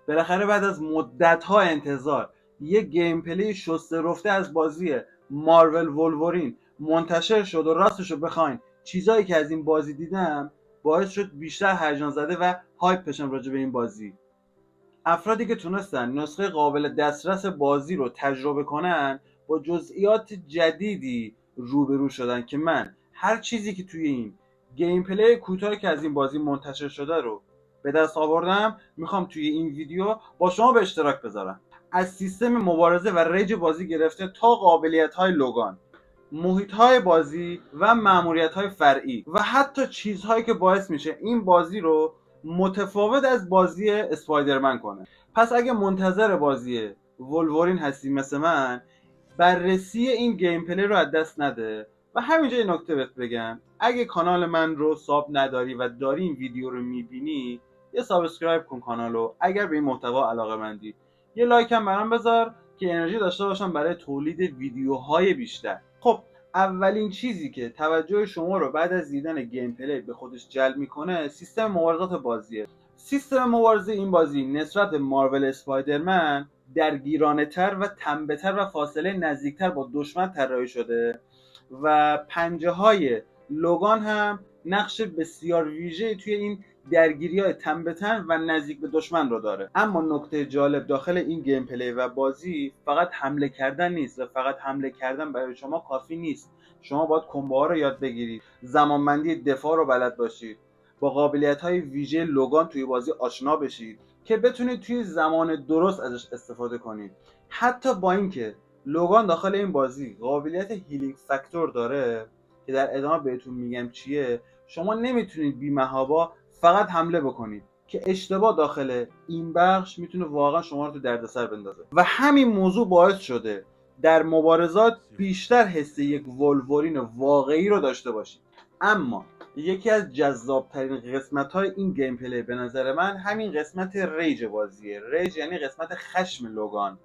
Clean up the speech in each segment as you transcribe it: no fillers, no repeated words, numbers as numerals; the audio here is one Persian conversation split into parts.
بالاخره بعد از مدت‌ها انتظار یه گیم پلی شسته رفته از بازی مارول وولورین منتشر شد و راستشو بخواین چیزایی که از این بازی دیدم باعث شد بیشتر هیجان زده و هایپ بشم راجع به این بازی. افرادی که تونستن نسخه قابل دسترس بازی رو تجربه کنن با جزئیات جدیدی روبرو شدن که من هر چیزی که توی این گیم پلی کوتاهی که از این بازی منتشر شده رو به دست آوردم میخوام توی این ویدیو با شما به اشتراک بذارم. از سیستم مبارزه و ریج بازی گرفته تا قابلیت های لوگان، محیط های بازی و مأموریت های فرعی و حتی چیزهایی که باعث میشه این بازی رو متفاوت از بازی اسپایدرمن کنه. پس اگه منتظر بازی وولورین هستی مثل من، بررسی این گیم پلی رو از دست نده. و همینجا یه نکته بهت بگم، اگه کانال من رو ساب نداری و داری این ویدیو رو میبینی، یه سابسکرایب کن کانالو. اگر به این محتوا علاقه مندی یه لایک هم برام بذار که انرژی داشته باشم برای تولید ویدیوهای بیشتر. خب اولین چیزی که توجه شما رو بعد از دیدن گیم پلی به خودش جلب میکنه سیستم مبارزات بازیه. سیستم مبارزه این بازی نسبت به مارول اسپایدرمن درگیرانه تر و تنبه تر و فاصله نزدیکتر با دشمن طراحی شده و پنجه های لوگان هم نقش بسیار ویژه توی این درگیری های تنبه و نزدیک به دشمن رو داره. اما نکته جالب داخل این گیم پلی و بازی فقط حمله کردن نیست و فقط حمله کردن برای شما کافی نیست. شما باید کمبوها رو یاد بگیرید، زمانبندی دفاع رو بلد باشید، با قابلیت های ویژه لوگان توی بازی آشنا بشید که بتونید توی زمان درست ازش استفاده کنید. حتی با اینکه لوگان داخل این بازی قابلیت هیلینگ فاکتور داره که در ادامه بهتون میگم چیه، شما نمیتونید بی محابا فقط حمله بکنید که اشتباه داخل این بخش میتونه واقعا شما رو تو دردسر بندازه. و همین موضوع باعث شده در مبارزات بیشتر حس یک وولورین واقعی رو داشته باشید. اما یکی از جذابترین قسمت های این گیم پلی به نظر من همین قسمت ریج بازیه. ریج یعنی قسمت خشم لوگان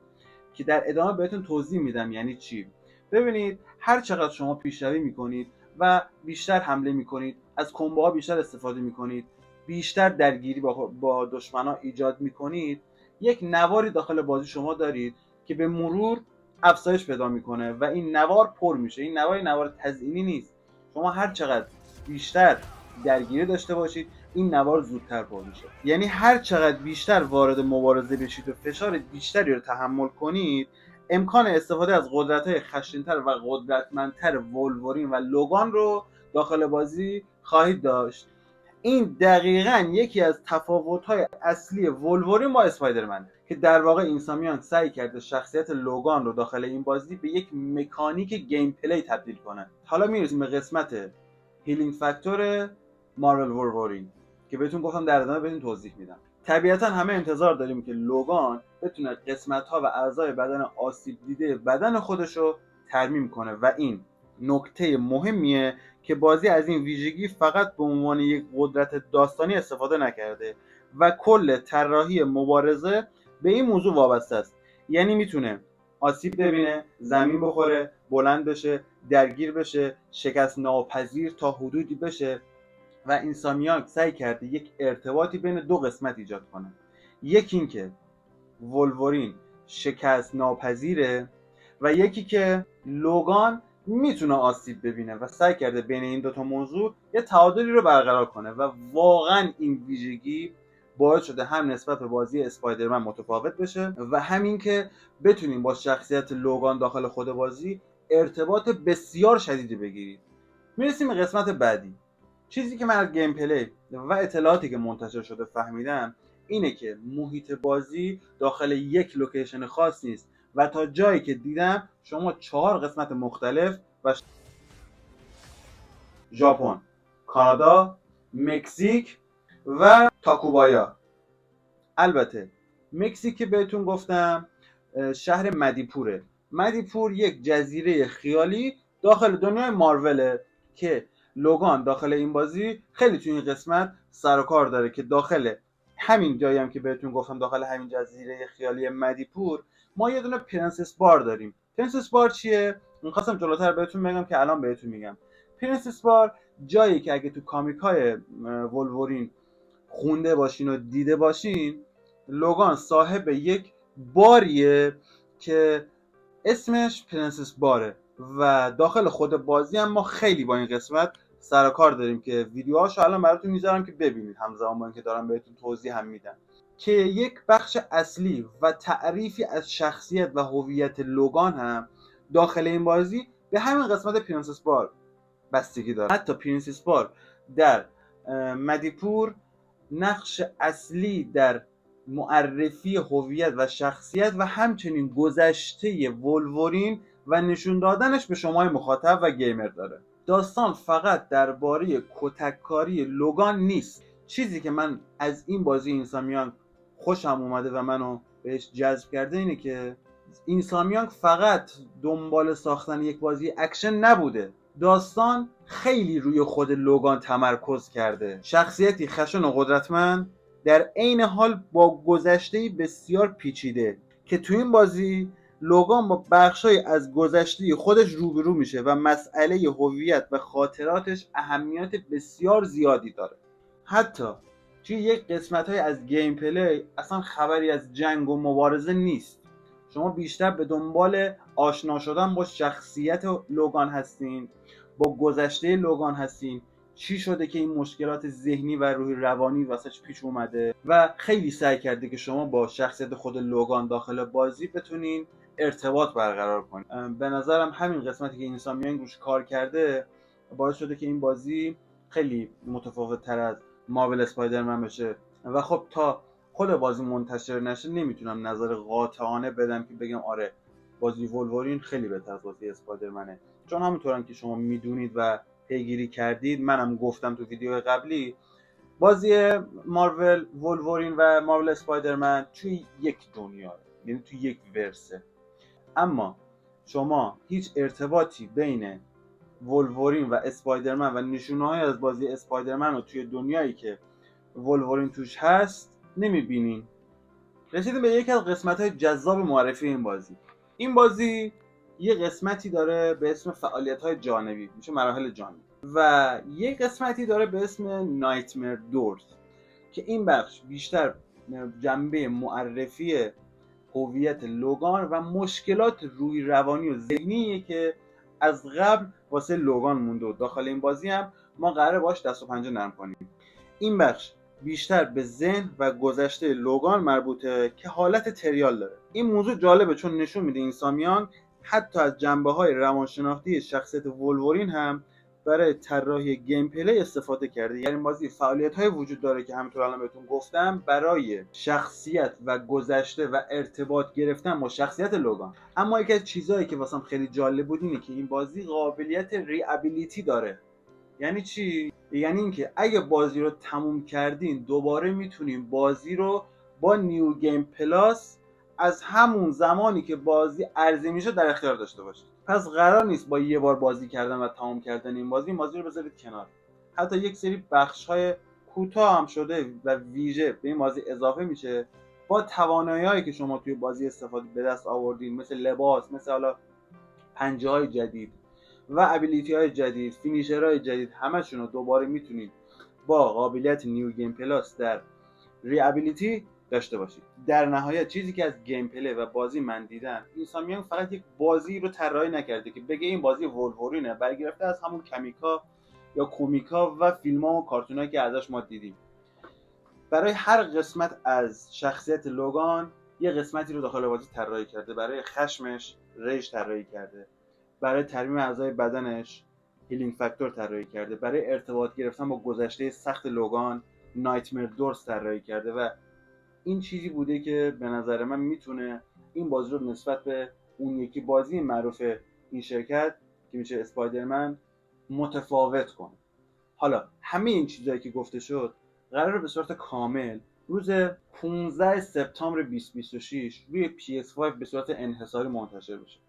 که در ادامه بهتون توضیح میدم یعنی چی. ببینید هر چقدر شما پیشروی میکنید و بیشتر حمله میکنید، از کمبوها بیشتر استفاده میکنید، بیشتر درگیری با دشمنا ایجاد میکنید، یک نواری داخل بازی شما دارید که به مرور افزایش پیدا میکنه و این نوار پر میشه. این نوار تزیینی نیست. شما هر چقدر بیشتر درگیری داشته باشید این نوار زودتر پر میشه. یعنی هر چقدر بیشتر وارد مبارزه بشید و فشار بیشتری رو تحمل کنید، امکان استفاده از قدرت‌های خشن‌تر و قدرتمندتر وولورین و لوگان رو داخل بازی خواهید داشت. این دقیقاً یکی از تفاوت‌های اصلی وولورین با اسپایدرمن که در واقع اینسامیان سعی کرده شخصیت لوگان رو داخل این بازی به یک مکانیک گیم پلی تبدیل کنه. حالا میرسیم به قسمت هیلینگ فاکتور مارول وولورین که بهتون گفتم در ادامه بهتون توضیح میدم. طبیعتا همه انتظار داریم که لوگان بتونه قسمت‌ها و اعضای بدن آسیب دیده بدن خودش رو ترمیم کنه و این نکته مهمیه که بازی از این ویژگی فقط به عنوان یک قدرت داستانی استفاده نکرده و کل طراحی مبارزه به این موضوع وابسته است. یعنی میتونه آسیب ببینه، زمین بخوره، بلند بشه، درگیر بشه، شکست ناپذیر تا حدودی بشه و اینسامنیاک سعی کرده یک ارتباطی بین دو قسمت ایجاد کنه. یکی این که وولورین شکست ناپذیره و یکی که لوگان میتونه آسیب ببینه و سعی کرده بین این دوتا موضوع یه تعادلی رو برقرار کنه و واقعا این ویژگی باعث شده هم نسبت به بازی اسپایدرمن متفاوت بشه و همین که بتونیم با شخصیت لوگان داخل خود بازی ارتباط بسیار شدیدی بگیرید. میرسیم به قسمت بعدی. چیزی که من از گیم پلی و اطلاعاتی که منتشر شده فهمیدم اینه که محیط بازی داخل یک لوکیشن خاص نیست و تا جایی که دیدم شما 4 قسمت مختلف و ژاپن، کانادا، مکزیک و تاکوبایا. البته مکزیک که بهتون گفتم شهر مدیپوره. مدیپور یک جزیره خیالی داخل دنیای ماروله که لوگان داخل این بازی خیلی توی این قسمت سر و کار داره که داخل همین جایی هم که بهتون گفتم داخل همین جزیره خیالی مدیپور ما یه دونه پرنسس بار داریم. پرنسس بار چیه؟ می‌خواستم جلوتر بهتون بگم که الان بهتون میگم. پرنسس بار جایی که اگه تو کامیک‌های وولورین خونده باشین و دیده باشین لوگان صاحب یک باریه که اسمش پرنسس باره و داخل خود بازی هم ما خیلی با این قسمت سر و کار داریم که ویدیوهاشو الان براتون میذارم که ببینید همزمان با اینکه دارم بهتون توضیح هم میدم که یک بخش اصلی و تعریفی از شخصیت و هویت لوگان هم داخل این بازی به همین قسمت پرنسس بار بستگی داره. حتی پرنسس بار در مدیپور نقش اصلی در معرفی هویت و شخصیت و همچنین گذشته ولورین و نشون دادنش به شما مخاطب و گیمر داره. داستان فقط درباره کتککاری لوگان نیست. چیزی که من از این بازی اینسامنیاک خوشم اومده و منو بهش جذب کرده اینه که اینسامنیاک فقط دنبال ساختن یک بازی اکشن نبوده. داستان خیلی روی خود لوگان تمرکز کرده. شخصیتی خشن و قدرتمند در عین حال با گذشته‌ای بسیار پیچیده که تو این بازی لوگان با بخشای از گذشته خودش روبرو میشه و مسئله هویت و خاطراتش اهمیت بسیار زیادی داره. حتی توی یک قسمت‌های از گیم پلی اصلا خبری از جنگ و مبارزه نیست. شما بیشتر به دنبال آشنا شدن با شخصیت لوگان هستین، با گذشته لوگان هستین، چی شده که این مشکلات ذهنی و روحی روانی واسش پیش اومده و خیلی سعی کرده که شما با شخصیت خود لوگان داخل بازی بتونین ارتباط برقرار کنید. به نظرم همین قسمتی که اینسامنیاک روش کار کرده باعث شده که این بازی خیلی متفاوت تر از مارول اسپایدرمن بشه و خب تا خود بازی منتشر نشه نمیتونم نظر قاطعانه بدم که بگم آره بازی ولورین خیلی بهتر از بازی اسپایدرمنه، چون همونطورم که شما میدونید و پیگیری کردید، منم گفتم تو ویدیو قبلی، بازی مارول ولورین و مارول اسپایدرمن توی یک دنیا، یعنی توی یک ورسه، اما شما هیچ ارتباطی بین ولورین و اسپایدرمن و نشونه‌های از بازی اسپایدرمن رو توی دنیایی که ولورین توش هست نمیبینین. رسیدیم به یکی از قسمت‌های جذاب معرفی این بازی. این بازی یه قسمتی داره به اسم فعالیت‌های جانبی، میشه مراحل جانبی، و یه قسمتی داره به اسم نایتمر دورز که این بخش بیشتر جنبه معرفی هویت لوگان و مشکلات روحی روانی و ذهنیه که از قبل واسه لوگان مونده و داخل این بازی هم ما قراره باش دست و پنجه نرم کنیم. این بخش بیشتر به ذهن و گذشته لوگان مربوطه که حالت تریال داره. این موضوع جالبه چون نشون میده اینسامنیاک حتی از جنبه‌های روانشناختی شخصیت ولورین هم برای طراحی گیم پلی استفاده کرده. یعنی بازی فعالیت‌های وجود داره که همونطور الان بهتون گفتم برای شخصیت و گذشته و ارتباط گرفتن با شخصیت لوگان. اما یکی از چیزایی که واسم خیلی جالب بود اینه که این بازی قابلیت ریابیلیتی داره. یعنی چی؟ یعنی اینکه اگه بازی رو تموم کردین دوباره میتونین بازی رو با نیو گیم پلاس از همون زمانی که بازی عرضه میشه در اختیار داشته باشید. پس قرار نیست با یه بار بازی کردن و تموم کردن این بازی رو بذارید کنار. حتی یک سری بخش‌های کوتاه هم شده و ویژه به این بازی اضافه میشه با توانایی‌هایی که شما توی بازی استفاده به دست آوردین، مثل لباس، مثل حالا پنجه‌های جدید و ابیلیتی های جدید، فینیشر های جدید، همشون رو دوباره میتونید با قابلیت نیو گیم پلاس در ریابیلیتی داشته باشید. در نهایت چیزی که از گیم پلی و بازی من دیدم، اینسامنیاک فقط یک بازی رو طراحی نکرده که بگه این بازی ولورینه برگرفته از همون کمیکا یا کومیکا و فیلم ها و کارتونایی که ازش ما دیدیم. برای هر قسمت از شخصیت لوگان یه قسمتی رو داخل بازی طراحی کرده. برای خشمش ریج طراحی کرده، برای ترمیم اعضای بدنش هیلینگ فاکتور طراحی کرده، برای ارتباط گرفتن با گذشته سخت لوگان نایتمر دورز طراحی کرده و این چیزی بوده که به نظر من میتونه این بازی رو نسبت به اون یکی بازی معروف این شرکت که میشه اسپایدرمن متفاوت کنه. حالا همه این چیزایی که گفته شد قراره به صورت کامل روز 15 سپتامبر 2026 روی PS5 به صورت انحصاری منتشر بشه.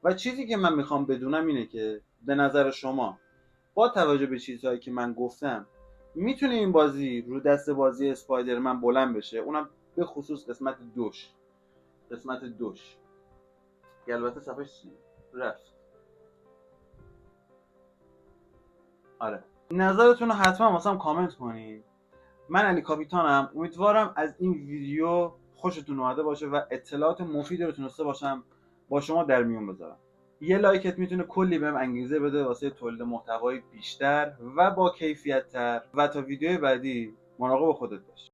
و چیزی که من میخوام بدونم اینه که به نظر شما با توجه به چیزهایی که من گفتم میتونه این بازی رو دست بازی اسپایدرمن بلند بشه، اونم به خصوص قسمت دوش که البته صفحه رفت. آره نظرتون رو حتما واسم کامنت کنید. من علی کاپیتانم، امیدوارم از این ویدیو خوشتون اومده باشه و اطلاعات مفیدی رو تونسته باشم با شما در میون بذارم. یه لایکت میتونه کلی بهم انگیزه بده واسه تولید محتوای بیشتر و با کیفیت تر. و تا ویدیو بعدی مراقب خودت باش.